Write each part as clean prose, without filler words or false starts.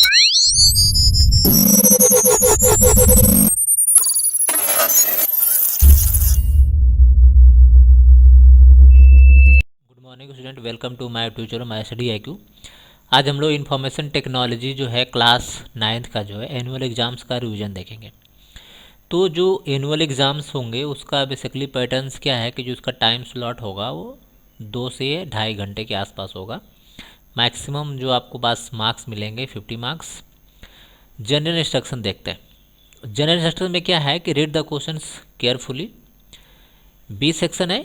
Good morning student, welcome to my YouTube channel my study IQ। आज हम लोग information technology जो है क्लास 9th का जो है एनुअल एग्ज़ाम्स का रिवीजन देखेंगे। तो जो एनुअल एग्ज़ाम्स होंगे उसका बेसिकली पैटर्न्स क्या है कि जो उसका टाइम स्लॉट होगा वो 2 से 2.5 घंटे के आसपास होगा। मैक्सिमम जो आपको पास मार्क्स मिलेंगे 50 मार्क्स। जनरल इंस्ट्रक्शन देखते हैं। जनरल इंस्ट्रक्शन में क्या है कि read the questions carefully. B section है,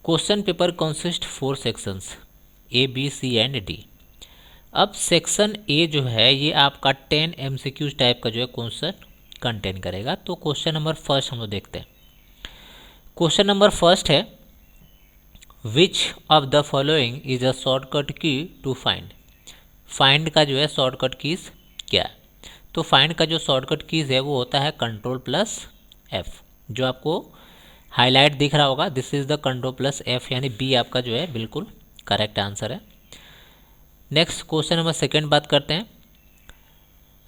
question paper consist 4 sections A, B, C and D। अब सेक्शन ए जो है ये आपका 10 MCQ टाइप का जो है क्वेश्चन कंटेन करेगा। तो क्वेश्चन नंबर फर्स्ट हम लोग देखते हैं। क्वेश्चन नंबर फर्स्ट है, which of the following is a shortcut key to find. Find का जो है शॉर्टकट कीज क्या है? तो फाइंड का जो शॉर्टकट कीज है वो होता है Ctrl+F। जो आपको हाईलाइट दिख रहा होगा, दिस इज द Ctrl+F, यानी बी आपका जो है बिल्कुल करेक्ट आंसर है। नेक्स्ट क्वेश्चन नंबर सेकेंड बात करते हैं।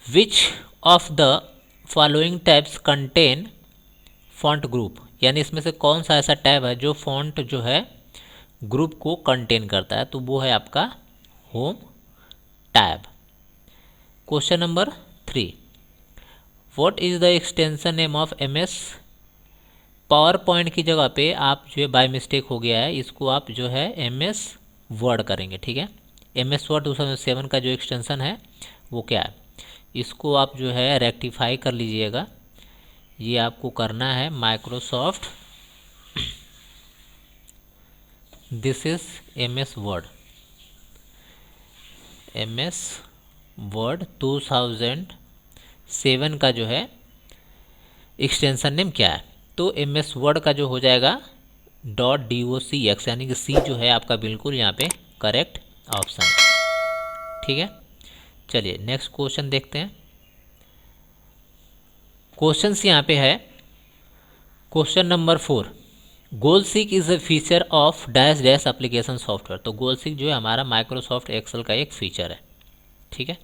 Which of the following tabs contain font group, यानी इसमें से कौन सा ऐसा टैब है जो फॉन्ट जो है ग्रुप को कंटेन करता है? तो वो है आपका home tab. Question number 3, what is the extension name of MS power point की जगह पे आप जो है बाय मिस्टेक हो गया है, इसको आप जो है MS वर्ड करेंगे। ठीक है, MS वर्ड 2007 का जो एक्सटेंशन है वो क्या है, इसको आप जो है रेक्टिफाई कर लीजिएगा। ये आपको करना है Microsoft, this is MS word 2007 का जो है एक्सटेंशन नेम क्या है? तो MS वर्ड का जो हो जाएगा .docx, यानी कि सी जो है आपका बिल्कुल यहाँ पे करेक्ट ऑप्शन है। ठीक है, चलिए नेक्स्ट क्वेश्चन देखते हैं। क्वेश्चंस यहाँ पे है, question number 4, goal seek is a feature of dash dash application software. तो गोलसीक जो है हमारा माइक्रोसॉफ्ट एक्सेल का एक फीचर है। ठीक है,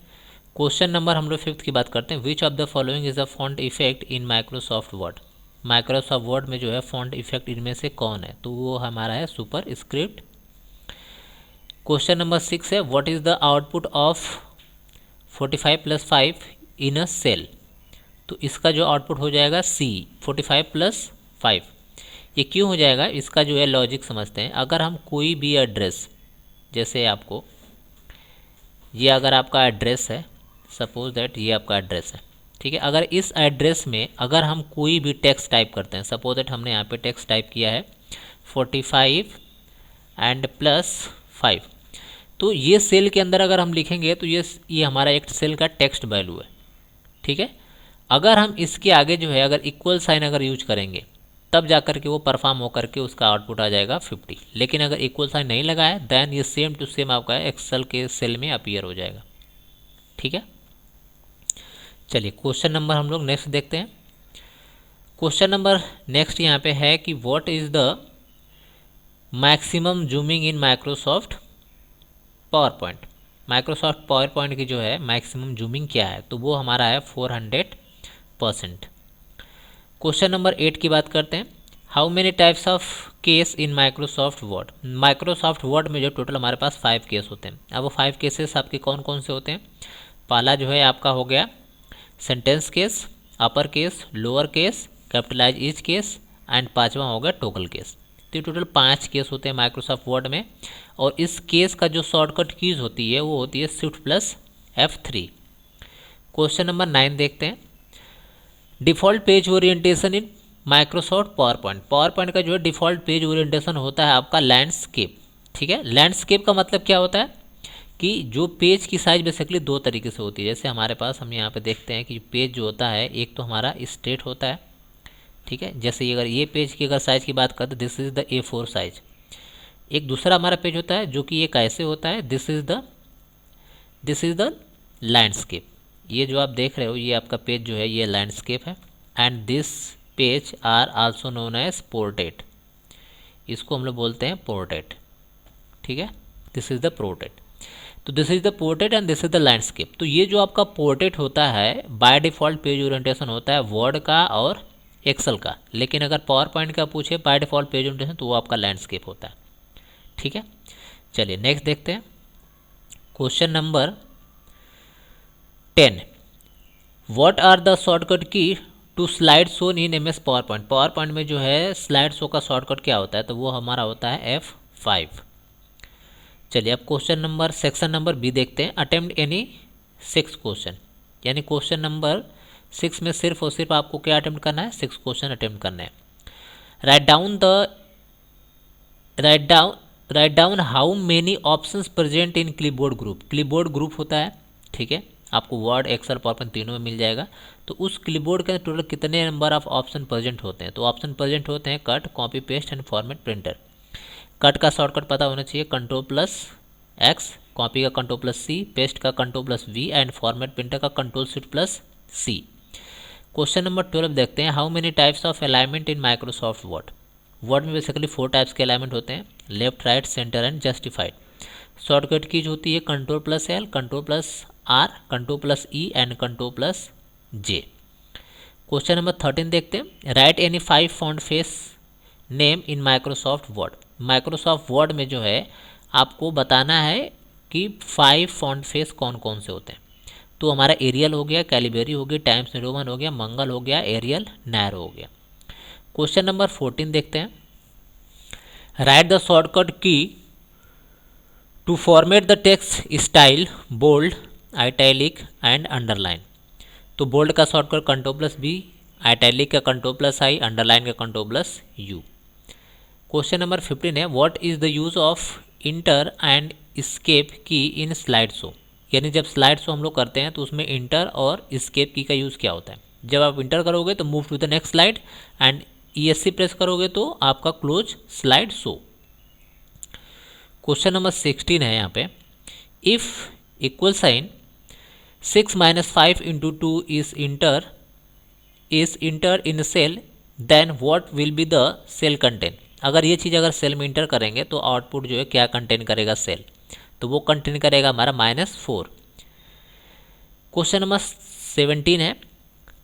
क्वेश्चन नंबर हम लोग 5th की बात करते हैं। Which of the following is a font effect in Microsoft word. Microsoft Word में जो है फॉन्ट इफेक्ट इनमें से कौन है? तो वो हमारा है सुपर स्क्रिप्ट। क्वेश्चन नंबर 6 है, what is the output of 45+5 in a cell. तो इसका जो आउटपुट हो जाएगा C, 45+5। ये क्यों हो जाएगा, इसका जो है लॉजिक समझते हैं। अगर हम कोई भी एड्रेस, जैसे आपको ये अगर आपका एड्रेस है, सपोज दैट ये आपका एड्रेस है, ठीक है, अगर इस एड्रेस में अगर हम कोई भी टेक्स्ट टाइप करते हैं, सपोज दैट हमने यहाँ पे टेक्स्ट टाइप किया है 45+5, तो ये सेल के अंदर अगर हम लिखेंगे तो ये हमारा एक सेल का टेक्स्ट वैल्यू है। ठीक है, अगर हम इसके आगे जो है अगर इक्वल साइन अगर यूज करेंगे तब जा कर के वो परफॉर्म होकर के उसका आउटपुट आ जाएगा 50। लेकिन अगर इक्वल साइन नहीं लगा है देन ये सेम टू सेम आपका एक्सेल के सेल में अपीयर हो जाएगा। ठीक है, चलिए क्वेश्चन नंबर हम लोग नेक्स्ट देखते हैं। क्वेश्चन नंबर नेक्स्ट यहाँ पे है कि what is the maximum zooming in Microsoft power point. Microsoft power point की जो है मैक्सिमम जूमिंग क्या है? तो वो हमारा है 400%। क्वेश्चन नंबर 8 की बात करते हैं। How many types of case in Microsoft word. Microsoft Word में जो टोटल हमारे पास 5 केस होते हैं। अब वो 5 केसेस आपके कौन कौन से होते हैं? पहला जो है आपका हो गया sentence case, upper case, lower case, capitalise is case and पांचवा हो गया टोगल केस। तो टोटल 5 केस होते हैं माइक्रोसॉफ्ट वर्ड में। और इस केस का जो शॉर्टकट कीज होती है वो होती है Shift+F3। क्वेश्चन नंबर 9 देखते हैं। डिफ़ॉल्ट पेज ओरिएंटेशन इन Microsoft PowerPoint. Power point का जो है डिफ़ॉल्ट पेज ओरिएंटेशन होता है आपका लैंडस्केप। ठीक है, लैंडस्केप का मतलब क्या होता है कि जो पेज की साइज बेसिकली 2 तरीके से होती है। जैसे हमारे पास हम यहाँ पे देखते हैं कि पेज जो होता है एक तो हमारा स्ट्रेट होता है। ठीक है, जैसे अगर ये पेज की अगर साइज़ की बात करते हैं, this is the A4 size. एक दूसरा हमारा पेज होता है जो कि ये कैसे होता है, दिस इज़ द लैंडस्केप। ये जो आप देख रहे हो ये आपका पेज जो है ये लैंडस्केप है। And this page are also known as portrait. इसको हम लोग बोलते हैं पोर्ट्रेट। ठीक है, दिस इज़ द पोर्ट्रेट। तो this is the portrait and this is the landscape. तो ये जो आपका पोर्ट्रेट होता है बाय डिफ़ॉल्ट पेज ओरिएंटेशन होता है वर्ड का और एक्सेल का, लेकिन अगर पावर पॉइंट का पूछे बाय डिफ़ॉल्ट पेज ओरिएंटेशन तो वो आपका लैंडस्केप होता है। ठीक है, चलिए नेक्स्ट देखते हैं question number 10। What are the shortcut key to slide show in MS PowerPoint. PowerPoint में जो है स्लाइड शो का शॉर्टकट क्या होता है, तो वो हमारा होता है F5। चलिए अब question number section number B देखते हैं। अटेम्प्ट एनी 6 क्वेश्चन, यानी क्वेश्चन नंबर 6 में सिर्फ और सिर्फ आपको क्या अटेम्प्ट करना है, 6 क्वेश्चन अटेम्प्ट करना है। Write down how many options present in clipboard group. Clipboard group होता है, ठीक है, आपको वर्ड एक्सेल पावर पॉइंट तीनों में मिल जाएगा। तो उस क्लिपबोर्ड के टोटल कितने नंबर ऑफ ऑप्शन प्रेजेंट होते हैं, तो ऑप्शन प्रेजेंट होते हैं cut, copy paste and format printer. Cut का शॉर्टकट पता होना चाहिए Ctrl+X, कॉपी का Ctrl+C, पेस्ट का Ctrl+V एंड फॉर्मेट प्रिंटर का Ctrl+C। क्वेश्चन नंबर 12 देखते हैं। How many types of alignment in Microsoft word. Word में बेसिकली 4 टाइप्स के अलाइनमेंट होते हैं, left, right, centre and justified. Shortcut keys होती है Ctrl+L, Ctrl+R, Ctrl+E and Ctrl+J। Question number 13 देखते हैं। Right any 5 font face name in Microsoft word. Microsoft Word में जो है आपको बताना है कि 5 फॉन्ट फेस कौन कौन से होते हैं। तो हमारा एरियल हो गया, कैलिबरी हो गया, टाइम्स न्यू रोमन हो गया, मंगल हो गया, एरियल, नैरो हो गया। क्वेश्चन नंबर 14 देखते हैं। Write the shortcut key to format the text style bold, italic and underline. तो बोल्ड का शॉर्टकट Ctrl+B, आइटैलिक का Ctrl+I, अंडरलाइन का Ctrl+U। क्वेश्चन नंबर 15 है। What is the use of enter and escape key in slide show. यानी जब slide show हम लोग करते हैं तो उसमें इंटर और एस्केप की का यूज़ क्या होता है। जब आप इंटर करोगे तो move to the next slide and ESC press करोगे तो आपका close slide show. Question number 16 है यहाँ पे। If equal sign 6 - 5 × 2 is enter in cell, then what will be the cell content. अगर ये चीज़ अगर सेल में इंटर करेंगे तो आउटपुट जो है क्या कंटेन करेगा सेल, तो वो कंटेन करेगा हमारा -4। क्वेश्चन नंबर 17 है।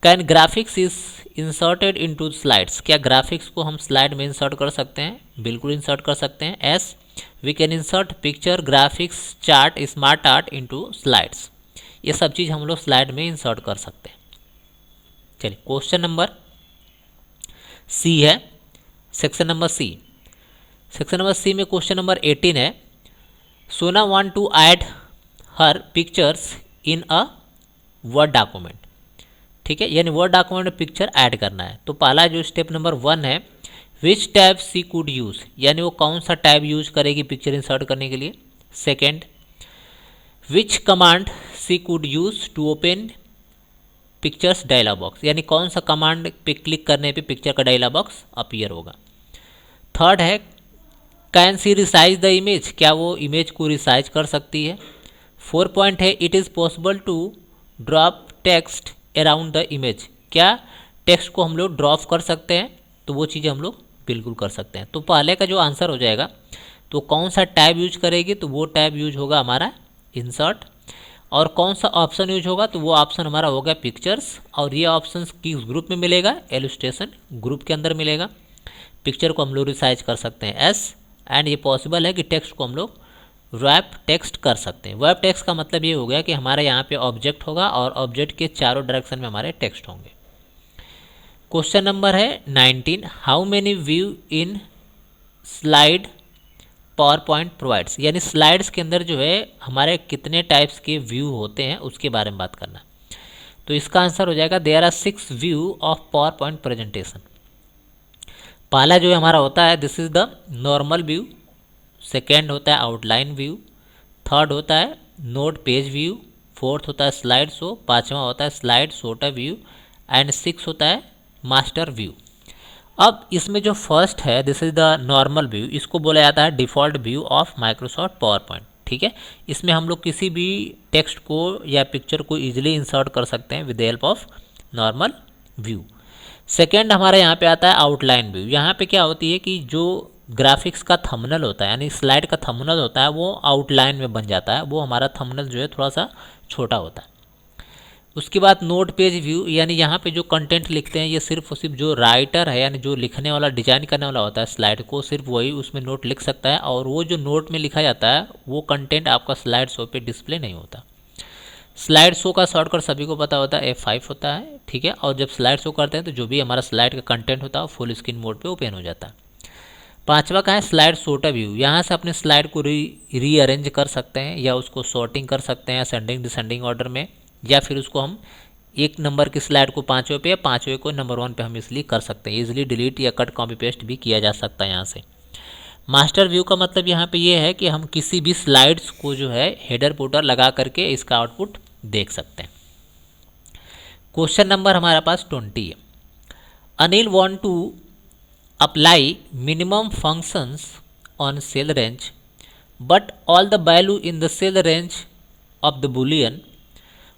Can graphics is inserted into slides. क्या ग्राफिक्स को हम स्लाइड में इंसर्ट कर सकते हैं, बिल्कुल इंसर्ट कर सकते हैं। S V can insert picture, graphics, chart, smart art into slides. ये सब चीज़ हम लोग स्लाइड में इंसर्ट कर सकते हैं। चलिए क्वेश्चन नंबर सी है, section number C. Section number C में क्वेश्चन नंबर 18 है। Sona want to add her pictures in a word document. ठीक है, यानी वर्ड डॉक्यूमेंट में पिक्चर ऐड करना है। तो पहला जो स्टेप नंबर 1 है, which tab she could use, यानी वो कौन सा टैब यूज करेगी पिक्चर इंसर्ट करने के लिए। Second, which command she could use to open pictures dialog box, यानी कौन सा कमांड पे क्लिक करने पे पिक्चर का डायलॉग बॉक्स अपीयर होगा। थर्ड है, can see resize the image, क्या वो इमेज को रिसाइज कर सकती है। 4 पॉइंट है, it is possible to drop text around the image, क्या टेक्स्ट को हम लोग ड्रॉप कर सकते हैं, तो वो चीज़ें हम लोग बिल्कुल कर सकते हैं। तो पहले का जो आंसर हो जाएगा, तो कौन सा टैब यूज करेगी, तो वो टैब यूज होगा हमारा इंसर्ट। और कौन सा ऑप्शन यूज होगा, तो वो ऑप्शन हमारा होगा पिक्चर्स। और ये ऑप्शन किस ग्रुप में मिलेगा, इलस्ट्रेशन ग्रुप के अंदर मिलेगा। पिक्चर को हम लोग रिसाइज कर सकते हैं एस, एंड ये पॉसिबल है कि टेक्स्ट को हम लोग रैप टेक्स्ट कर सकते हैं। वेब टेक्स्ट का मतलब ये हो गया कि हमारे यहाँ पे ऑब्जेक्ट होगा और ऑब्जेक्ट के चारों डायरेक्शन में हमारे टेक्स्ट होंगे। क्वेश्चन नंबर है 19। How many view in slide power point provides, यानी स्लाइड्स के अंदर जो है हमारे कितने टाइप्स के व्यू होते हैं उसके बारे में बात करना। तो इसका आंसर हो जाएगा there are 6 view of PowerPoint presentation. पहला जो हमारा होता है this is the normal view, second होता है आउटलाइन व्यू, थर्ड होता है नोट पेज व्यू, फोर्थ होता है स्लाइड शो, पांचवा होता है स्लाइड शोटा व्यू एंड 6 होता है मास्टर व्यू। अब इसमें जो फर्स्ट है this is the normal view, इसको बोला जाता है default view of Microsoft power point. ठीक है, इसमें हम लोग किसी भी टेक्स्ट को या पिक्चर को इजीली इंसर्ट कर सकते हैं with the help of normal view. Second हमारे यहाँ पे आता है आउटलाइन व्यू। यहाँ पे क्या होती है कि जो ग्राफिक्स का थंबनेल होता है, यानी स्लाइड का थंबनेल होता है, वो आउटलाइन में बन जाता है, वो हमारा थंबनेल जो है थोड़ा सा छोटा होता है। उसके बाद नोट पेज व्यू, यानी यहाँ पे जो कंटेंट लिखते हैं ये सिर्फ और सिर्फ जो राइटर है, यानी जो लिखने वाला डिजाइन करने वाला होता है स्लाइड को, सिर्फ वही उसमें नोट लिख सकता है, और वो जो नोट में लिखा जाता है वो कंटेंट आपका स्लाइड शो पे डिस्प्ले नहीं होता। स्लाइड शो का शॉर्टकट सभी को पता होता है F5 होता है, ठीक है। और जब स्लाइड शो करते हैं तो जो भी हमारा स्लाइड का कंटेंट होता है फुल स्क्रीन मोड पे ओपन हो जाता है। पांचवा का है स्लाइड सोर्टर व्यू। यहाँ से अपने स्लाइड को रीअरेंज कर सकते हैं, या उसको सॉर्टिंग कर सकते हैं असेंडिंग डिसेंडिंग ऑर्डर में, या फिर उसको हम एक नंबर की स्लाइड को पाँचवें पे या पाँचवें को नंबर 1 पे हम इसलिए कर सकते हैं। इजीली डिलीट या कट कॉपी पेस्ट भी किया जा सकता है यहाँ से। मास्टर व्यू का मतलब यहाँ पे ये है कि हम किसी भी स्लाइड्स को जो है हेडर फुटर लगा करके इसका आउटपुट देख सकते हैं। क्वेश्चन नंबर हमारे पास 20 है। Anil want to apply minimum functions on cell range but all the value in the cell range of the boolean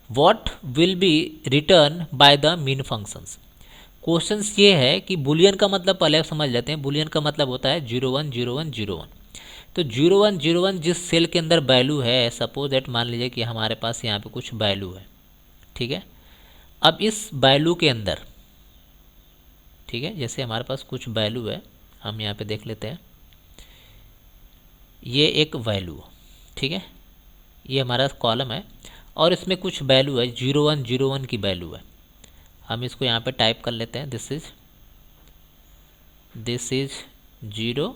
what will be returned by the min functions। Questions ये है कि Boolean का मतलब पहले आप समझ लेते हैं। बुलियन का मतलब होता है 010101। तो 0101 जिस सेल के अंदर वैल्यू है, सपोज दैट मान लीजिए कि हमारे पास यहाँ पे कुछ वैल्यू है, ठीक है। अब इस वैल्यू के अंदर, ठीक है, जैसे हमारे पास कुछ वैल्यू है, हम यहाँ पे देख लेते हैं, ये एक वैल्यू, ठीक है, ये हमारा कॉलम है और इसमें कुछ वैल्यू है, 0101 की वैल्यू है। हम इसको यहाँ पे टाइप कर लेते हैं, दिस इज 0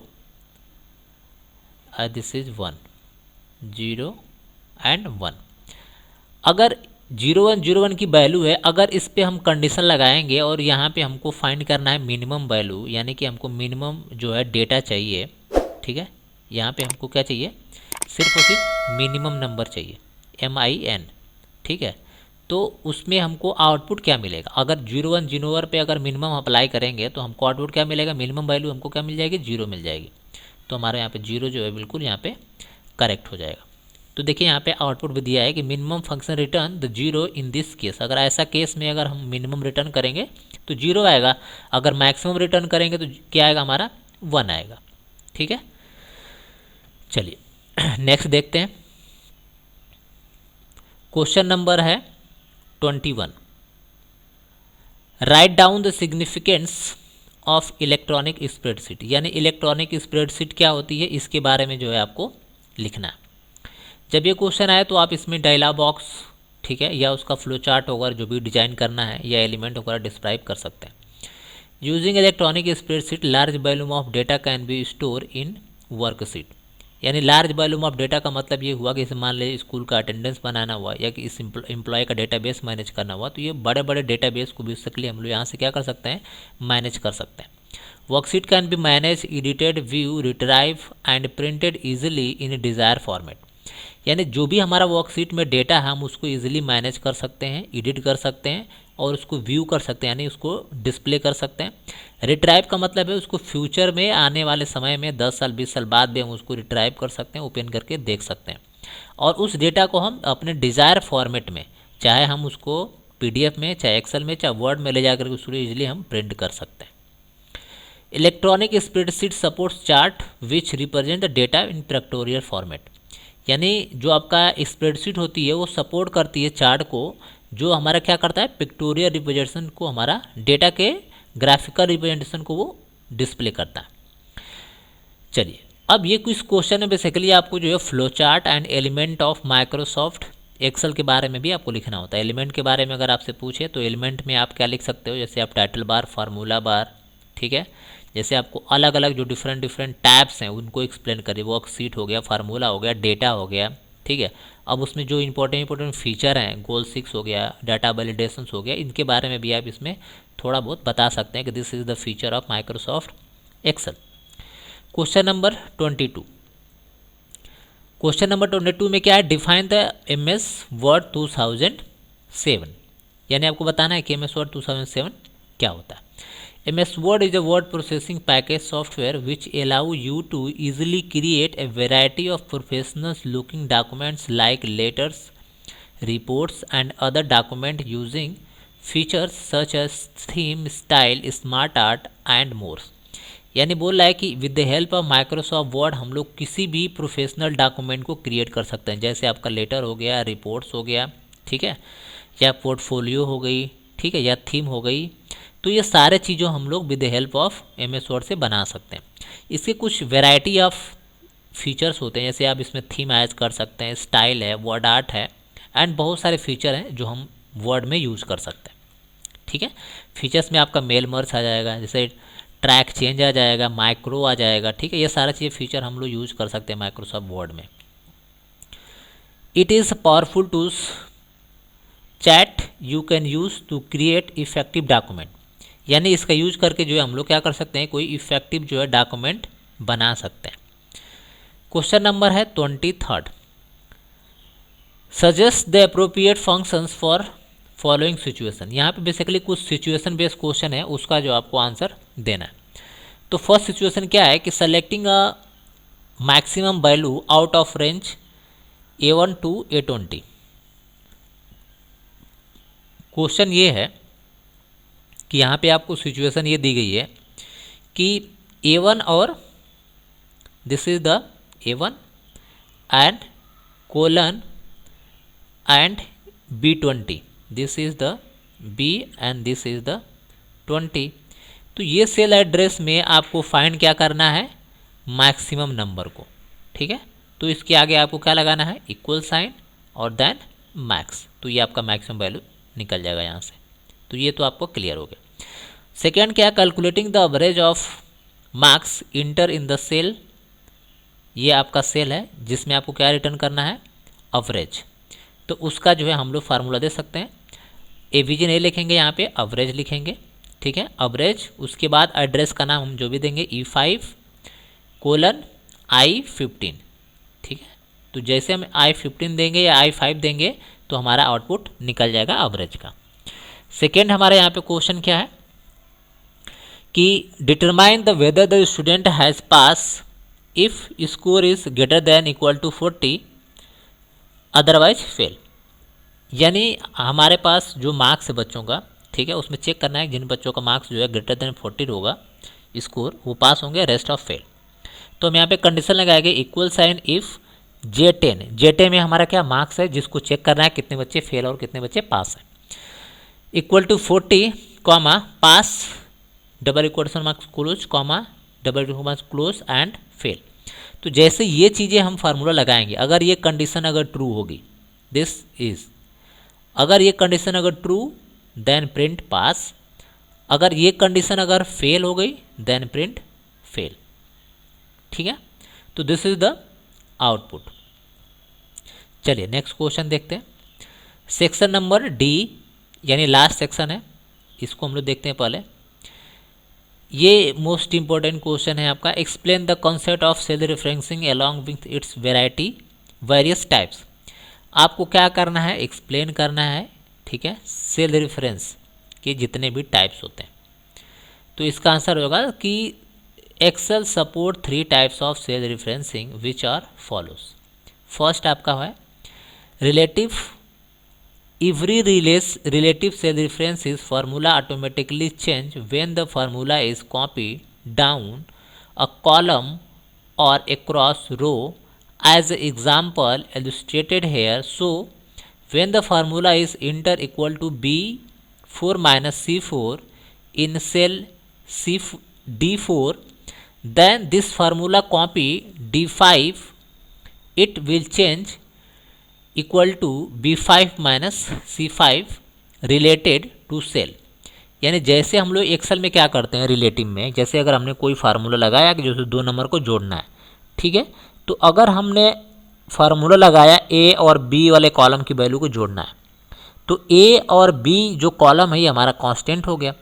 और दिस इज 1, 0 एंड 1। अगर 0101 की वैल्यू है, अगर इस पे हम कंडीशन लगाएंगे और यहाँ पे हमको फाइंड करना है मिनिमम वैल्यू, यानी कि हमको मिनिमम जो है डेटा चाहिए, ठीक है। यहाँ पे हमको क्या चाहिए, सिर्फ और सिर्फ मिनिमम नंबर चाहिए, MIN, ठीक है। तो उसमें हमको आउटपुट क्या मिलेगा, अगर 0101 पे अगर मिनिमम अप्लाई करेंगे तो हमको आउटपुट क्या मिलेगा, मिनिमम वैल्यू हमको क्या मिल जाएगी, 0 मिल जाएगी। तो हमारे यहाँ पे 0 जो है बिल्कुल यहाँ पे करेक्ट हो जाएगा। तो देखिए यहाँ पे आउटपुट भी दिया है कि minimum function return the 0 in this case. अगर ऐसा केस में अगर हम मिनिमम रिटर्न करेंगे तो 0 आएगा, अगर मैक्सिमम रिटर्न करेंगे तो क्या आएगा, हमारा 1 आएगा, ठीक है। चलिए नेक्स्ट देखते हैं। क्वेश्चन नंबर है 21। Write down the significance of electronic spreadsheet. यानी इलेक्ट्रॉनिक स्प्रेडशीट क्या होती है, इसके बारे में जो है आपको लिखना है। जब ये क्वेश्चन आए तो आप इसमें डायलॉग बॉक्स, ठीक है, या उसका फ्लो चार्ट वगैरह जो भी डिजाइन करना है या एलिमेंट वगैरह डिस्क्राइब कर सकते हैं। Using electronic spreadsheet large volume of data can be store in worksheet. यानी लार्ज वॉल्यूम ऑफ डेटा का मतलब ये हुआ कि इसे मान लीजिए स्कूल का अटेंडेंस बनाना हुआ या कि इस एम्प्लॉय का डेटाबेस मैनेज करना हुआ, तो ये बड़े बड़े डेटाबेस को बेसिकली हम लोग यहाँ से क्या कर सकते हैं, मैनेज कर सकते हैं। Worksheet can be manage, edited, view, retrieve and printed easily in desire format. यानी जो भी हमारा वर्कशीट में डेटा है हम उसको इजीली मैनेज कर सकते हैं, एडिट कर सकते हैं और उसको व्यू कर सकते हैं, यानी उसको डिस्प्ले कर सकते हैं। रिट्राइव का मतलब है उसको फ्यूचर में आने वाले समय में 10 साल 20 साल बाद भी हम उसको रिट्राइव कर सकते हैं, ओपन करके देख सकते हैं। और उस डेटा को हम अपने डिज़ायर फॉर्मेट में, चाहे हम उसको PDF में, चाहे एक्सेल में, चाहे वर्ड में ले जाकर उसको ईजिली हम प्रिंट कर सकते हैं। Electronic spreadsheet supports chart which represent the data in pictorial format. यानी जो आपका स्प्रेडशीट होती है वो सपोर्ट करती है चार्ट को, जो हमारा क्या करता है, पिक्टोरियल रिप्रेजेंटेशन को, हमारा डेटा के ग्राफिकल रिप्रेजेंटेशन को वो डिस्प्ले करता है। चलिए अब ये कुछ क्वेश्चन है, बेसिकली आपको जो है flow chart and element of Microsoft Excel के बारे में भी आपको लिखना होता है। एलिमेंट के बारे में अगर आपसे पूछे तो एलिमेंट में आप क्या लिख सकते हो, जैसे आप टाइटल बार, फार्मूला बार, ठीक है। जैसे आपको अलग अलग जो डिफरेंट टैब्स हैं उनको एक्सप्लेन करिए, वर्कशीट हो गया, फार्मूला हो गया, डेटा हो गया, ठीक है। अब उसमें जो इंपॉर्टेंट फीचर हैं, गोल 6 हो गया, डाटा वैलिडेशन हो गया, इनके बारे में भी आप इसमें थोड़ा बहुत बता सकते हैं कि this is the feature of Microsoft Excel. Question number 22। Question number 22 में क्या है, डिफाइन द MS वर्ड 2007। यानी आपको बताना है कि MS वर्ड 2007 क्या होता है। MS Word is a word processing package software which allow you to easily create a variety of professional looking documents like letters, reports and other documents using features such as theme, style, smart art and more। यानी बोल रहा है कि with the help of Microsoft word हम लोग किसी भी professional document को क्रिएट कर सकते हैं, जैसे आपका लेटर हो गया, रिपोर्ट्स हो गया, ठीक है, या पोर्टफोलियो हो गई, ठीक है, या थीम हो गई। तो ये सारे चीज़ों हम लोग with the help of MS word से बना सकते हैं। इसके कुछ वेराइटी ऑफ फीचर्स होते हैं, जैसे आप इसमें थीम ऐड कर सकते हैं, स्टाइल है, वर्ड आर्ट है, एंड बहुत सारे फीचर हैं जो हम वर्ड में यूज़ कर सकते हैं, ठीक है। फीचर्स में आपका मेल मर्ज आ जाएगा, जैसे ट्रैक चेंज आ जाएगा, माइक्रो आ जाएगा, ठीक है, ये सारा चीज़ फीचर हम लोग यूज़ कर सकते हैं माइक्रोसॉफ्ट वर्ड में। It is powerful tools that you can use to create effective document, यानी इसका यूज करके जो है हम लोग क्या कर सकते हैं, कोई इफेक्टिव जो है डॉक्यूमेंट बना सकते हैं। क्वेश्चन नंबर है 23, suggest the appropriate functions for following situation. यहाँ पे बेसिकली कुछ सिचुएशन बेस्ड क्वेश्चन है, उसका जो आपको आंसर देना है। तो फर्स्ट सिचुएशन क्या है कि selecting a maximum value out of range A1 to A20। Question ये है कि यहाँ पे आपको सिचुएशन ये दी गई है कि A1 और this is the A1 and colon and B20, this is the B and this is the 20। तो ये सेल एड्रेस में आपको फाइंड क्या करना है, मैक्सिमम नंबर को, ठीक है। तो इसके आगे आपको क्या लगाना है, इक्वल साइन और देन मैक्स, तो ये आपका मैक्सिमम वैल्यू निकल जाएगा यहाँ से। तो ये तो आपको क्लियर हो गया। सेकेंड क्या, calculating the average of marks enter in the cell. ये आपका सेल है जिसमें आपको क्या रिटर्न करना है, एवरेज। तो उसका जो है हम लोग फार्मूला दे सकते हैं, एवीजी नहीं लिखेंगे यहाँ पे, एवरेज लिखेंगे, ठीक है, एवरेज। उसके बाद एड्रेस का नाम हम जो भी देंगे E5 कोलन I15, ठीक है। तो जैसे हम I15 देंगे या I5 देंगे तो हमारा आउटपुट निकल जाएगा एवरेज का। सेकेंड हमारे यहाँ पे क्वेश्चन क्या है कि determine the whether the student has pass if score is greater than equal to 40 otherwise fail. यानी हमारे पास जो मार्क्स है बच्चों का, ठीक है, उसमें चेक करना है जिन बच्चों का मार्क्स जो है ग्रेटर देन 40 होगा स्कोर, वो पास होंगे, रेस्ट ऑफ फेल। तो हम यहाँ पे कंडीशन लगाएंगे equal sign if J10, J10 में हमारा क्या मार्क्स है जिसको चेक करना है कितने बच्चे फेल और कितने बच्चे पास हैं, equal to 40 comma pass double equation marks close comma double equation marks close and fail. तो जैसे ये चीज़ें हम फार्मूला लगाएंगे, अगर ये कंडीशन अगर ट्रू होगी, दिस इज, अगर ये कंडीशन अगर ट्रू देन प्रिंट पास, अगर ये कंडीशन अगर फेल हो गई देन प्रिंट फेल, ठीक है। तो दिस इज द आउटपुट। चलिए नेक्स्ट क्वेश्चन देखते हैं। सेक्शन नंबर डी यानी लास्ट सेक्शन है, इसको हम लोग देखते हैं पहले। ये मोस्ट इंपॉर्टेंट क्वेश्चन है आपका, explain the concept of cell referencing along with its variety various types. आपको क्या करना है, एक्सप्लेन करना है, ठीक है, सेल रेफरेंस के जितने भी टाइप्स होते हैं। तो इसका आंसर होगा कि Excel support 3 types of cell referencing which are follows. First आपका है relative, every relative cell reference is formula automatically change when the formula is copied down a column or across row as example illustrated here. So when the formula is enter equal to B4 minus C4 in cell D4, then this formula copy D5 it will change equal to B5 minus C5 related to cell. यानी जैसे हम लोग Excel में क्या करते हैं relative में, जैसे अगर हमने कोई फार्मूला लगाया कि जैसे 2 नंबर को जोड़ना है, ठीक है, तो अगर हमने फार्मूला लगाया A और B वाले कॉलम की वैल्यू को जोड़ना है, तो A और B जो कॉलम है ये हमारा कांस्टेंट हो गया।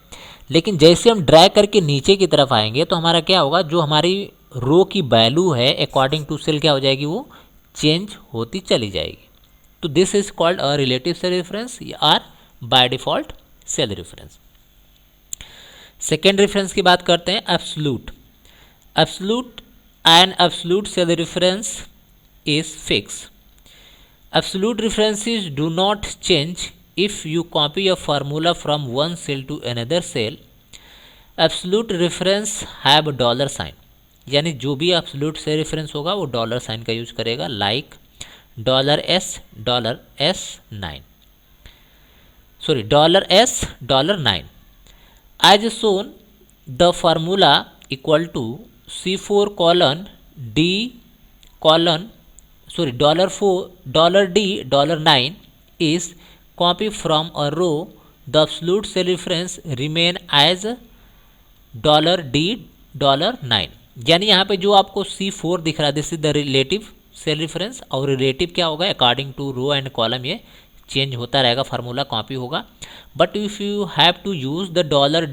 लेकिन जैसे हम ड्रैग करके नीचे की तरफ आएंगे तो हमारा क्या होगा, जो हमारी रो की वैल्यू है अकॉर्डिंग टू सेल क्या हो जाएगी, वो चेंज होती चली जाएगी। तो this is called a relative cell reference or by default cell reference. Second reference की बात करते हैं, absolute. Absolute and absolute cell reference is fix. Absolute references do not change if you copy a formula from one cell to another cell absolute reference have dollar sign, यानी जो भी absolute से reference होगा वो dollar sign का use करेगा, like $S9, sorry $S9 as shown the formula equal to C4 colon D colon sorry $4 $D $9 is copy from a row. The absolute cell reference remain as $D $9, यानी यहाँ पे जो आपको C4 दिख रहा है this is the relative cell reference, और relative क्या होगा according to row and column ये चेंज होता रहेगा, फार्मूला कॉपी होगा. But if you have to use the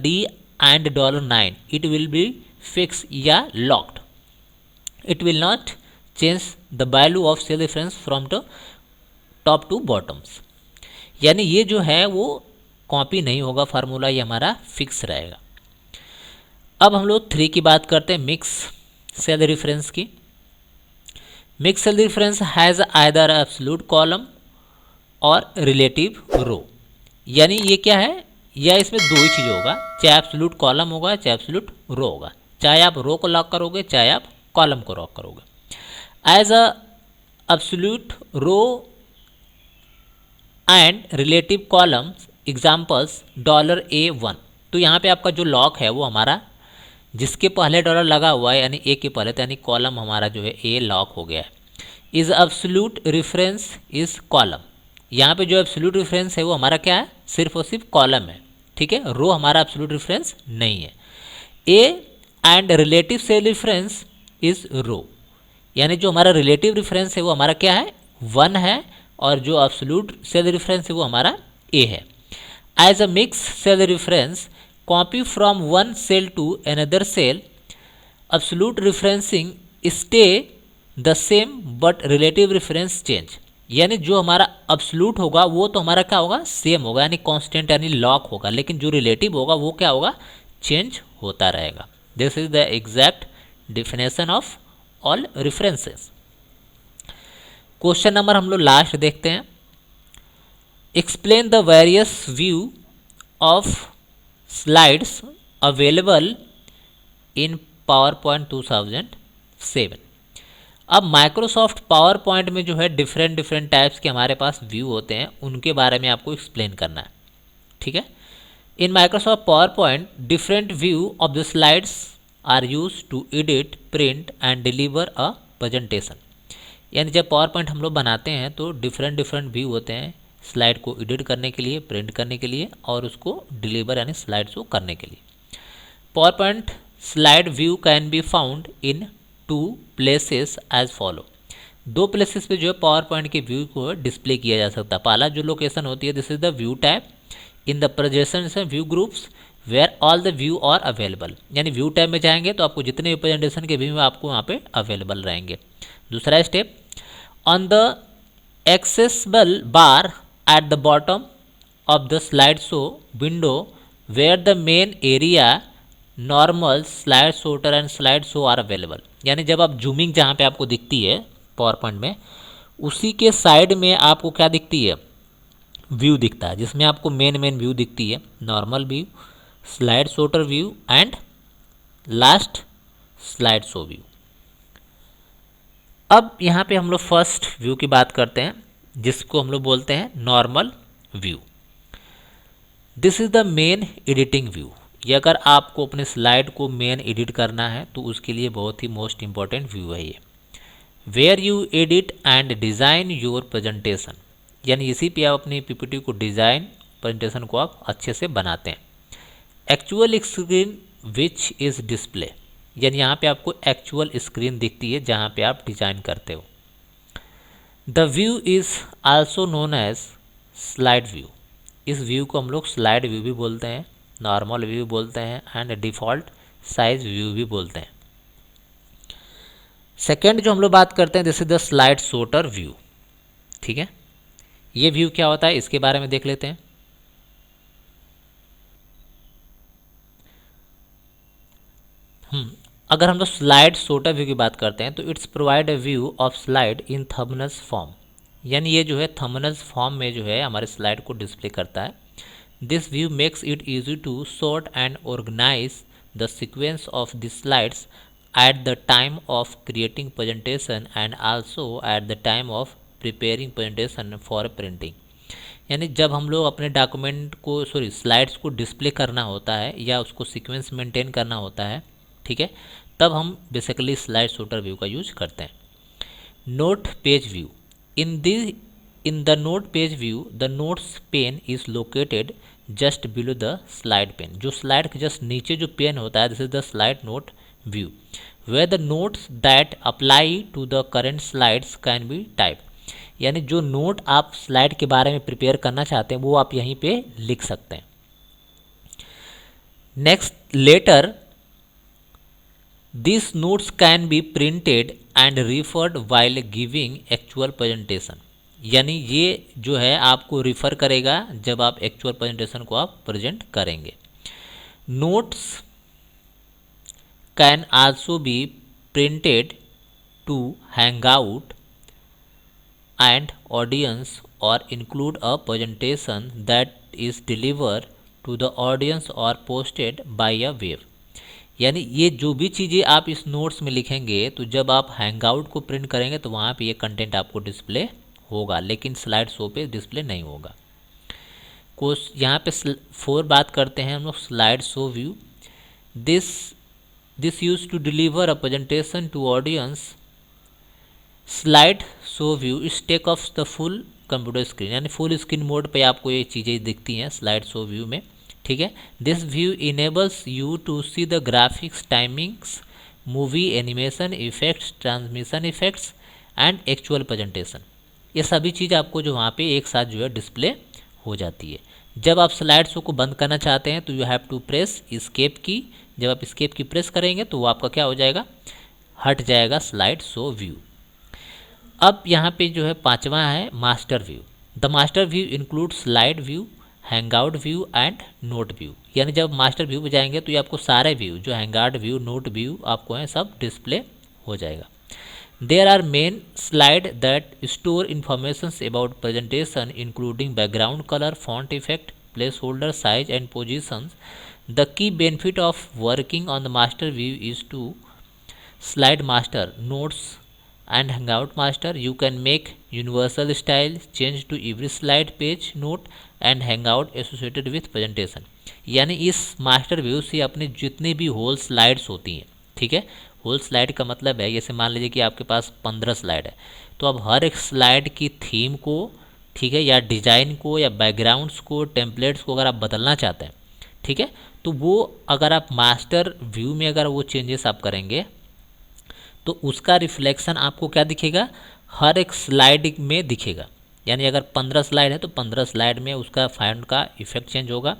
$D and $9 it will be fix या locked, it will not change the value of cell reference from the top to bottoms, यानी ये जो है वो copy नहीं होगा formula, ये हमारा फिक्स रहेगा. अब हम लोग 3 की बात करते हैं, मिक्स सेल रेफरेंस की. Mix cell reference has either absolute column और रिलेटिव रो, यानी ये क्या है, या इसमें दो ही चीज़ होगा, चाहे एब्सोल्यूट कॉलम होगा चाहे एब्सोल्यूट रो होगा, चाहे आप रो को लॉक करोगे चाहे आप कॉलम को लॉक करोगे. As a absolute row and relative columns examples $A1, तो यहाँ पे आपका जो लॉक है वो हमारा जिसके पहले डॉलर लगा हुआ है यानी ए के पहले, तो यानी कॉलम हमारा जो है ए लॉक हो गया है. Is absolute reference is column, यहाँ पे जो एब्सोल्यूट रेफरेंस है वो हमारा क्या है, सिर्फ और सिर्फ कॉलम है, ठीक है, रो हमारा एब्सोल्यूट रेफरेंस नहीं है. A and relative cell reference is row, यानी जो हमारा रिलेटिव रेफरेंस है वो हमारा क्या है 1 है, और जो एब्सोल्यूट सेल रेफरेंस है वो हमारा ए है. As a mix cell reference copy from one cell to another cell, absolute referencing stay the same but relative reference change, यानी जो हमारा absolute होगा वो तो हमारा क्या होगा सेम होगा यानी कांस्टेंट यानी लॉक होगा, लेकिन जो रिलेटिव होगा वो क्या होगा चेंज होता रहेगा. This is the exact definition of all references. Question number हम लोग लास्ट देखते हैं. Explain the various view of slides available in PowerPoint 2007. अब माइक्रोसॉफ्ट पावर पॉइंट में जो है डिफरेंट टाइप्स के हमारे पास व्यू होते हैं, उनके बारे में आपको एक्सप्लेन करना है, ठीक है. In Microsoft PowerPoint different view of the slides are use to edit, print and deliver a presentation, यानी जब पावर पॉइंट हम लोग बनाते हैं तो डिफरेंट व्यू होते हैं स्लाइड को एडिट करने के लिए, प्रिंट करने के लिए और उसको डिलीवर यानी स्लाइड शो करने के लिए. PowerPoint slide view can be found in 2 places as follow. 2 places पे जो है पावर पॉइंट के व्यू को डिस्प्ले किया जा सकता है. पहला जो लोकेशन होती है this is the view tab in the presentation view groups where all the view are available, यानी व्यू टैब में जाएंगे तो आपको जितने भी प्रेजेंटेशन के व्यू आपको वहाँ पे अवेलेबल रहेंगे. दूसरा step, on the accessible bar at the bottom of the slideshow window where the main area, normal, slide sorter and slide show are available, यानी जब आप जूमिंग जहाँ पे आपको दिखती है पावर पॉइंट में उसी के साइड में आपको क्या दिखती है व्यू दिखता है, जिसमें आपको मेन व्यू दिखती है, normal view, slide sorter view and last slide show view. अब यहाँ पे हम लोग फर्स्ट व्यू की बात करते हैं जिसको हम लोग बोलते हैं normal view. This is the main editing view, ये अगर आपको अपने स्लाइड को मेन एडिट करना है तो उसके लिए बहुत ही मोस्ट इंपॉर्टेंट व्यू है ये. Where you edit and design your presentation, यानी इसी पे आप अपनी पीपीटी को डिज़ाइन प्रेजेंटेशन को आप अच्छे से बनाते हैं. Actual screen which is display, यानी यहाँ पे आपको एक्चुअल स्क्रीन दिखती है जहाँ पे आप डिज़ाइन करते हो. The view is also known as slide view, इस व्यू को हम लोग स्लाइड व्यू भी बोलते हैं, नॉर्मल व्यू बोलते हैं एंड डिफ़ॉल्ट साइज व्यू भी बोलते हैं. सेकेंड जो हम लोग बात करते हैं this is the slide sorter view, ठीक है. ये व्यू क्या होता है इसके बारे में देख लेते हैं. अगर हम लोग स्लाइड सोर्टर व्यू की बात करते हैं तो it's provide a view of slide in thumbnails form, यानी ये जो है थंबनेल्स फॉर्म में जो है हमारे स्लाइड को डिस्प्ले करता है. This view makes it easy to sort and organize the sequence of the slides at the time of creating presentation and also at the time of preparing presentation for printing। यानी जब हम लोग अपने document को slides को display करना होता है या उसको सीक्वेंस मेंटेन करना होता है, ठीक है, तब हम बेसिकली स्लाइड शूटर व्यू का यूज करते हैं। Note page view. In the note page view, the notes pane is located just below the slide pane। जो स्लाइड के जस्ट नीचे जो पेन होता है, this is the slide note view, where the notes that apply to the current slides can be typed। यानी जो note आप slide के बारे में प्रिपेयर करना चाहते हैं वो आप यहीं पे लिख सकते हैं। Next, later these notes can be printed and referred while giving actual presentation। यानी ये जो है आपको रिफ़र करेगा जब आप एक्चुअल प्रेजेंटेशन को आप प्रेजेंट करेंगे। Notes can also be printed to hang out and audience और include a presentation that is deliver to the audience और पोस्टेड बाय अ वेब। यानी ये जो भी चीज़ें आप इस नोट्स में लिखेंगे तो जब आप हैंग आउट को प्रिंट करेंगे तो वहाँ पे ये कंटेंट आपको डिस्प्ले होगा, लेकिन स्लाइड शो पे डिस्प्ले नहीं होगा। कोर्स यहाँ पे 4 बात करते हैं हम लोग slide show view. This use to deliver a presentation to audience. Slide show view is take of the full computer screen. यानी फुल स्क्रीन मोड पे आपको ये चीज़ें दिखती हैं स्लाइड शो व्यू में, ठीक है। This view enables you to see the graphics, timings, movie animation effects, transmission effects and actual presentation. ये सभी चीज़ आपको जो वहाँ पे एक साथ जो है डिस्प्ले हो जाती है। जब आप स्लाइड शो को बंद करना चाहते हैं तो you have to press escape key. जब आप एस्केप की प्रेस करेंगे तो वो आपका क्या हो जाएगा, हट जाएगा स्लाइड शो व्यू। अब यहाँ पे जो है 5वां है master view. The master view include slide view, hangout view and note view. यानी जब मास्टर व्यू पे जाएंगे तो ये आपको सारे व्यू जो हैंगआउट व्यू, नोट व्यू आपको है सब डिस्प्ले हो जाएगा। There are main slide that store informations about presentation including background color, font effect, placeholder size and positions। The key benefit of working on the master view is to slide master, notes and hangout master। You can make universal style change to every slide, page, note and hangout associated with presentation। यानी इस master view से अपने जितने भी whole slides होती हैं, ठीक है, होल स्लाइड का मतलब है जैसे मान लीजिए कि आपके पास 15 स्लाइड है तो अब हर एक स्लाइड की थीम को, ठीक है, या डिज़ाइन को या बैकग्राउंड्स को, टेम्पलेट्स को अगर आप बदलना चाहते हैं, ठीक है, तो वो अगर आप मास्टर व्यू में अगर वो चेंजेस आप करेंगे तो उसका रिफ्लेक्शन आपको क्या दिखेगा, हर एक स्लाइड में दिखेगा। यानी अगर 15 स्लाइड है तो 15 स्लाइड में उसका फॉन्ट का इफेक्ट चेंज होगा,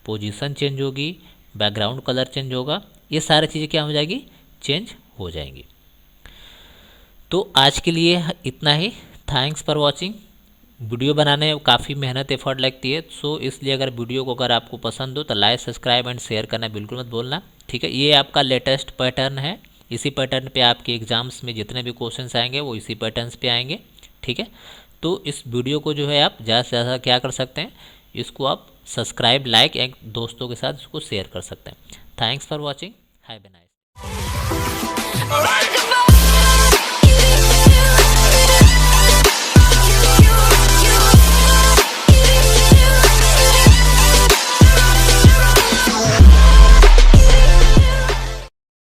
पोजीशन चेंज होगी, बैकग्राउंड कलर चेंज होगा, ये सारी चीज़ें क्या हो जाएगी, चेंज हो जाएंगी। तो आज के लिए इतना ही। Thanks for watching. वीडियो बनाने में काफ़ी मेहनत एफर्ट लगती है, सो इसलिए अगर वीडियो को अगर आपको पसंद हो तो लाइक, सब्सक्राइब एंड शेयर करना बिल्कुल मत भूलना, ठीक है। ये आपका लेटेस्ट पैटर्न है, इसी पैटर्न पे आपके एग्जाम्स में जितने भी क्वेश्चंस आएंगे वो इसी पैटर्न्स पे आएंगे, ठीक है। तो इस वीडियो को जो है आप ज़्यादा से ज़्यादा क्या कर सकते हैं, इसको आप सब्सक्राइब, लाइक एंड दोस्तों के साथ इसको शेयर कर सकते हैं। Thanks for watching, have a nice.